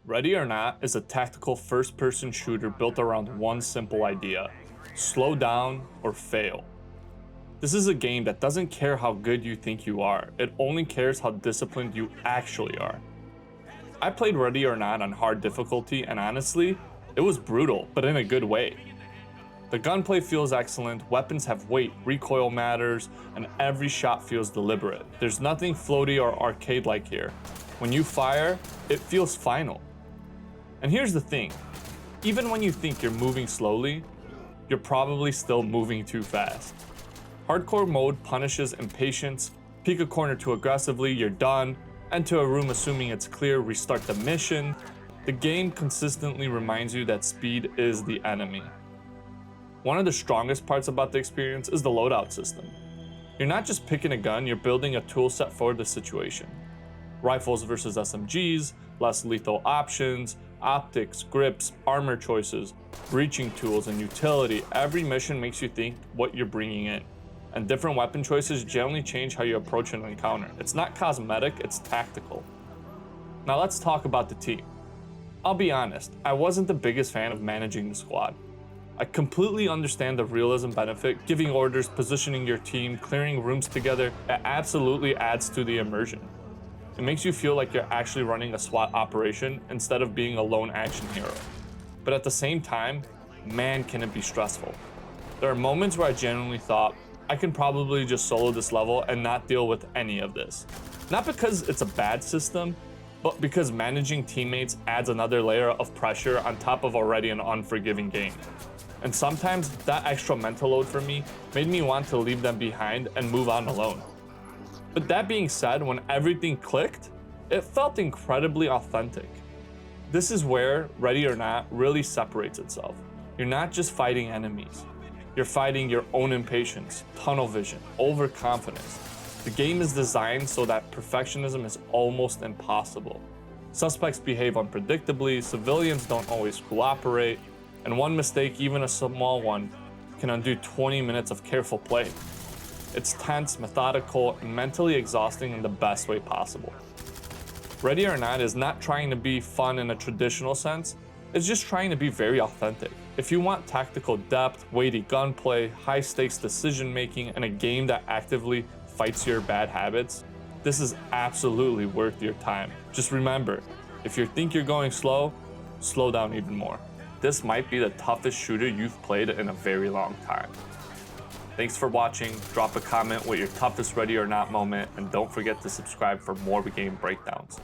Ready or Not is a tactical first-person shooter built around one simple idea: slow down or fail. This is a game that doesn't care how good you think you are, it only cares how disciplined you actually are. I played Ready or Not on hard difficulty, and honestly, it was brutal, but in a good way. The gunplay feels excellent, weapons have weight, recoil matters, and every shot feels deliberate. There's nothing floaty or arcade-like here. When you fire, it feels final. And here's the thing, even when you think you're moving slowly, you're probably still moving too fast. Hardcore mode punishes impatience. Peek a corner too aggressively, you're done. Enter a room assuming it's clear, restart the mission. The game consistently reminds you that speed is the enemy. One of the strongest parts about the experience is the loadout system. You're not just picking a gun, you're building a tool set for the situation. Rifles versus SMGs, less lethal options, optics, grips, armor choices, breaching tools, and utility. Every mission makes you think what you're bringing in. And different weapon choices generally change how you approach an encounter. It's not cosmetic, it's tactical. Now let's talk about the team. I'll be honest, I wasn't the biggest fan of managing the squad. I completely understand the realism benefit, giving orders, positioning your team, clearing rooms together. It absolutely adds to the immersion. It makes you feel like you're actually running a SWAT operation instead of being a lone action hero. But at the same time, man, can it be stressful. There are moments where I genuinely thought, I can probably just solo this level and not deal with any of this. Not because it's a bad system, but because managing teammates adds another layer of pressure on top of already an unforgiving game. And sometimes that extra mental load for me made me want to leave them behind and move on alone. But that being said, when everything clicked, it felt incredibly authentic. This is where Ready or Not really separates itself. You're not just fighting enemies. You're fighting your own impatience, tunnel vision, overconfidence. The game is designed so that perfectionism is almost impossible. Suspects behave unpredictably, civilians don't always cooperate, and one mistake, even a small one, can undo 20 minutes of careful play. It's tense, methodical, and mentally exhausting in the best way possible. Ready or Not is not trying to be fun in a traditional sense, it's just trying to be very authentic. If you want tactical depth, weighty gunplay, high-stakes decision-making, and a game that actively fights your bad habits, this is absolutely worth your time. Just remember, if you think you're going slow, slow down even more. This might be the toughest shooter you've played in a very long time. Thanks for watching, drop a comment with your toughest Ready or Not moment, and don't forget to subscribe for more game breakdowns.